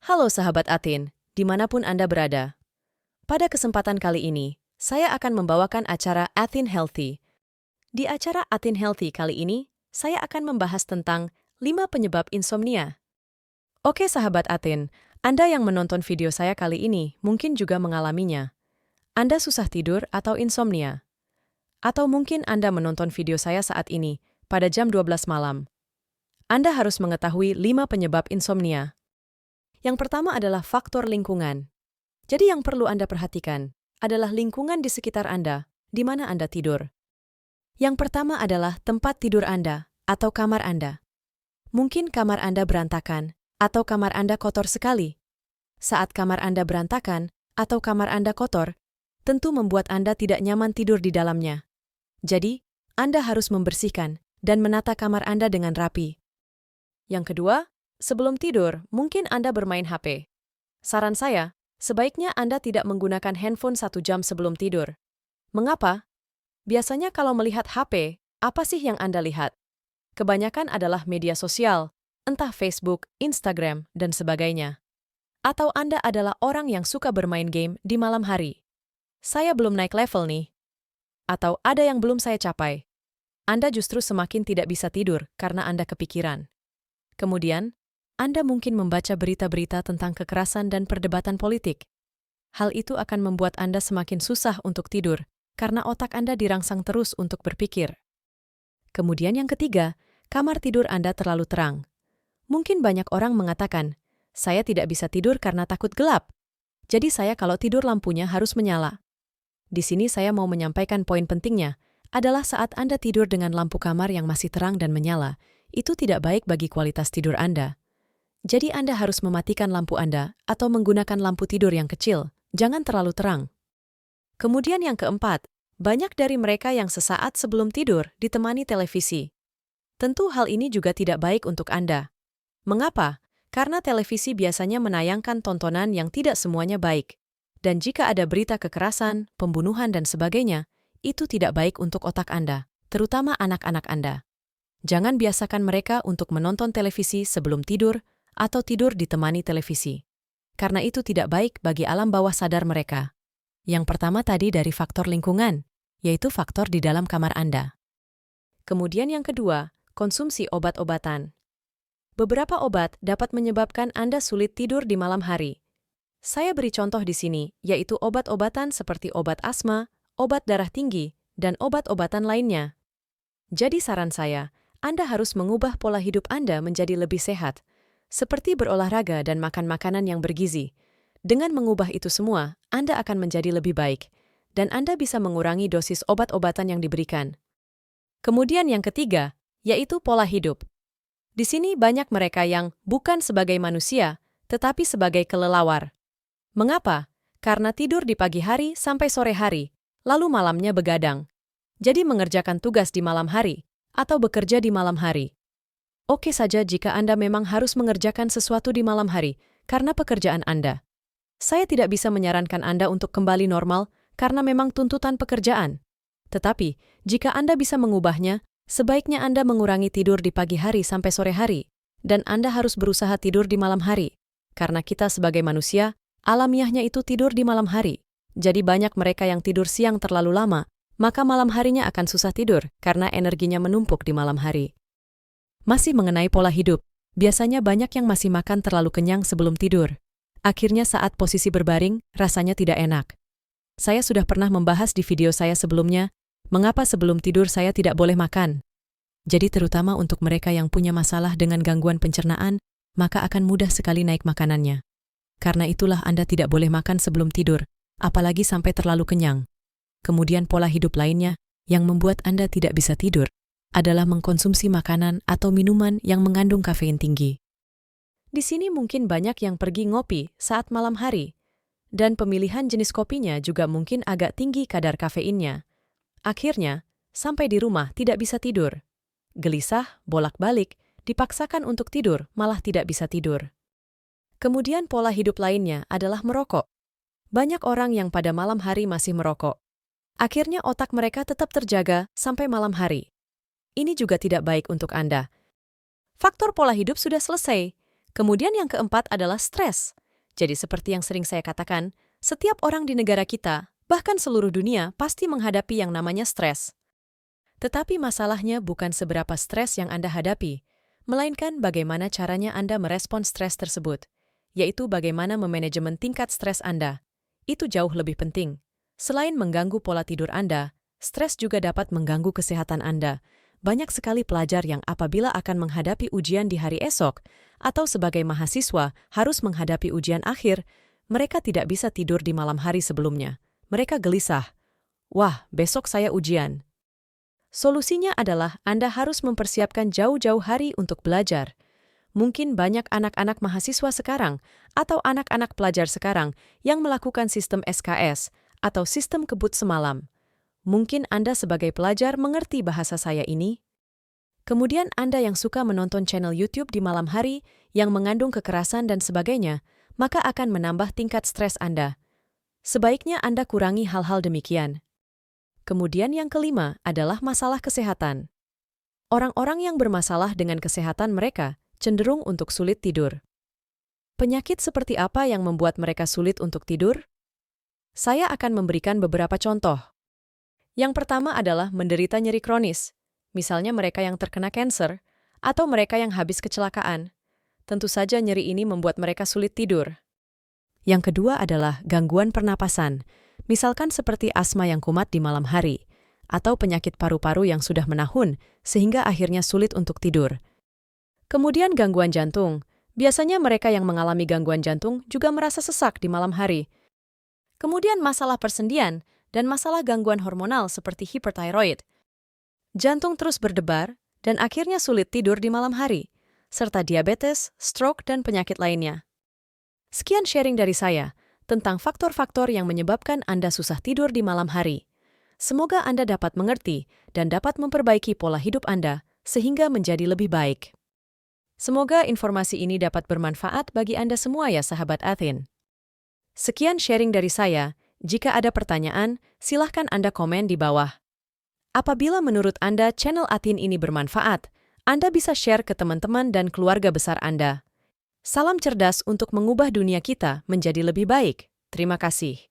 Halo sahabat Atin, dimanapun Anda berada. Pada kesempatan kali ini, saya akan membawakan acara Atin Healthy. Di acara Atin Healthy kali ini, saya akan membahas tentang 5 penyebab insomnia. Oke sahabat Atin, Anda yang menonton video saya kali ini mungkin juga mengalaminya. Anda susah tidur atau insomnia. Atau mungkin Anda menonton video saya saat ini, pada jam 12 malam. Anda harus mengetahui 5 penyebab insomnia. Yang pertama adalah faktor lingkungan. Jadi yang perlu Anda perhatikan adalah lingkungan di sekitar Anda, di mana Anda tidur. Yang pertama adalah tempat tidur Anda atau kamar Anda. Mungkin kamar Anda berantakan atau kamar Anda kotor sekali. Saat kamar Anda berantakan atau kamar Anda kotor, tentu membuat Anda tidak nyaman tidur di dalamnya. Jadi, Anda harus membersihkan dan menata kamar Anda dengan rapi. Yang kedua, sebelum tidur, mungkin Anda bermain HP. Saran saya, sebaiknya Anda tidak menggunakan handphone 1 jam sebelum tidur. Mengapa? Biasanya kalau melihat HP, apa sih yang Anda lihat? Kebanyakan adalah media sosial, entah Facebook, Instagram, dan sebagainya. Atau Anda adalah orang yang suka bermain game di malam hari. Saya belum naik level nih. Atau ada yang belum saya capai. Anda justru semakin tidak bisa tidur karena Anda kepikiran. Kemudian, Anda mungkin membaca berita-berita tentang kekerasan dan perdebatan politik. Hal itu akan membuat Anda semakin susah untuk tidur, karena otak Anda dirangsang terus untuk berpikir. Kemudian yang ketiga, kamar tidur Anda terlalu terang. Mungkin banyak orang mengatakan, saya tidak bisa tidur karena takut gelap. Jadi saya kalau tidur lampunya harus menyala. Di sini saya mau menyampaikan poin pentingnya, adalah saat Anda tidur dengan lampu kamar yang masih terang dan menyala, itu tidak baik bagi kualitas tidur Anda. Jadi Anda harus mematikan lampu Anda atau menggunakan lampu tidur yang kecil, jangan terlalu terang. Kemudian yang keempat, banyak dari mereka yang sesaat sebelum tidur ditemani televisi. Tentu hal ini juga tidak baik untuk Anda. Mengapa? Karena televisi biasanya menayangkan tontonan yang tidak semuanya baik. Dan jika ada berita kekerasan, pembunuhan dan sebagainya, itu tidak baik untuk otak Anda, terutama anak-anak Anda. Jangan biasakan mereka untuk menonton televisi sebelum tidur atau tidur ditemani televisi. Karena itu tidak baik bagi alam bawah sadar mereka. Yang pertama tadi dari faktor lingkungan, yaitu faktor di dalam kamar Anda. Kemudian yang kedua, konsumsi obat-obatan. Beberapa obat dapat menyebabkan Anda sulit tidur di malam hari. Saya beri contoh di sini, yaitu obat-obatan seperti obat asma, obat darah tinggi, dan obat-obatan lainnya. Jadi saran saya, Anda harus mengubah pola hidup Anda menjadi lebih sehat, seperti berolahraga dan makan makanan yang bergizi. Dengan mengubah itu semua, Anda akan menjadi lebih baik, dan Anda bisa mengurangi dosis obat-obatan yang diberikan. Kemudian yang ketiga, yaitu pola hidup. Di sini banyak mereka yang bukan sebagai manusia, tetapi sebagai kelelawar. Mengapa? Karena tidur di pagi hari sampai sore hari, lalu malamnya begadang. Jadi mengerjakan tugas di malam hari, atau bekerja di malam hari. Oke saja jika Anda memang harus mengerjakan sesuatu di malam hari, karena pekerjaan Anda. Saya tidak bisa menyarankan Anda untuk kembali normal, karena memang tuntutan pekerjaan. Tetapi, jika Anda bisa mengubahnya, sebaiknya Anda mengurangi tidur di pagi hari sampai sore hari, dan Anda harus berusaha tidur di malam hari. Karena kita sebagai manusia, alamiahnya itu tidur di malam hari. Jadi banyak mereka yang tidur siang terlalu lama, maka malam harinya akan susah tidur karena energinya menumpuk di malam hari. Masih mengenai pola hidup, biasanya banyak yang masih makan terlalu kenyang sebelum tidur. Akhirnya saat posisi berbaring, rasanya tidak enak. Saya sudah pernah membahas di video saya sebelumnya, mengapa sebelum tidur saya tidak boleh makan. Jadi terutama untuk mereka yang punya masalah dengan gangguan pencernaan, maka akan mudah sekali naik makanannya. Karena itulah Anda tidak boleh makan sebelum tidur, apalagi sampai terlalu kenyang. Kemudian pola hidup lainnya, yang membuat Anda tidak bisa tidur, adalah mengkonsumsi makanan atau minuman yang mengandung kafein tinggi. Di sini mungkin banyak yang pergi ngopi saat malam hari, dan pemilihan jenis kopinya juga mungkin agak tinggi kadar kafeinnya. Akhirnya, sampai di rumah tidak bisa tidur. Gelisah, bolak-balik, dipaksakan untuk tidur, malah tidak bisa tidur. Kemudian pola hidup lainnya adalah merokok. Banyak orang yang pada malam hari masih merokok. Akhirnya otak mereka tetap terjaga sampai malam hari. Ini juga tidak baik untuk Anda. Faktor pola hidup sudah selesai. Kemudian yang keempat adalah stres. Jadi seperti yang sering saya katakan, setiap orang di negara kita, bahkan seluruh dunia, pasti menghadapi yang namanya stres. Tetapi masalahnya bukan seberapa stres yang Anda hadapi, melainkan bagaimana caranya Anda merespon stres tersebut, yaitu bagaimana memanajemen tingkat stres Anda. Itu jauh lebih penting. Selain mengganggu pola tidur Anda, stres juga dapat mengganggu kesehatan Anda. Banyak sekali pelajar yang apabila akan menghadapi ujian di hari esok, atau sebagai mahasiswa harus menghadapi ujian akhir, mereka tidak bisa tidur di malam hari sebelumnya. Mereka gelisah. Wah, besok saya ujian. Solusinya adalah Anda harus mempersiapkan jauh-jauh hari untuk belajar. Mungkin banyak anak-anak mahasiswa sekarang atau anak-anak pelajar sekarang yang melakukan sistem SKS atau sistem kebut semalam. Mungkin Anda sebagai pelajar mengerti bahasa saya ini. Kemudian Anda yang suka menonton channel YouTube di malam hari yang mengandung kekerasan dan sebagainya, maka akan menambah tingkat stres Anda. Sebaiknya Anda kurangi hal-hal demikian. Kemudian yang kelima adalah masalah kesehatan. Orang-orang yang bermasalah dengan kesehatan mereka cenderung untuk sulit tidur. Penyakit seperti apa yang membuat mereka sulit untuk tidur? Saya akan memberikan beberapa contoh. Yang pertama adalah menderita nyeri kronis, misalnya mereka yang terkena kanker, atau mereka yang habis kecelakaan. Tentu saja nyeri ini membuat mereka sulit tidur. Yang kedua adalah gangguan pernapasan, misalkan seperti asma yang kumat di malam hari, atau penyakit paru-paru yang sudah menahun sehingga akhirnya sulit untuk tidur. Kemudian gangguan jantung, biasanya mereka yang mengalami gangguan jantung juga merasa sesak di malam hari. Kemudian masalah persendian dan masalah gangguan hormonal seperti hipertiroid. Jantung terus berdebar dan akhirnya sulit tidur di malam hari, serta diabetes, stroke, dan penyakit lainnya. Sekian sharing dari saya tentang faktor-faktor yang menyebabkan Anda susah tidur di malam hari. Semoga Anda dapat mengerti dan dapat memperbaiki pola hidup Anda sehingga menjadi lebih baik. Semoga informasi ini dapat bermanfaat bagi Anda semua ya sahabat Athin. Sekian sharing dari saya. Jika ada pertanyaan, silahkan Anda komen di bawah. Apabila menurut Anda channel Athin ini bermanfaat, Anda bisa share ke teman-teman dan keluarga besar Anda. Salam cerdas untuk mengubah dunia kita menjadi lebih baik. Terima kasih.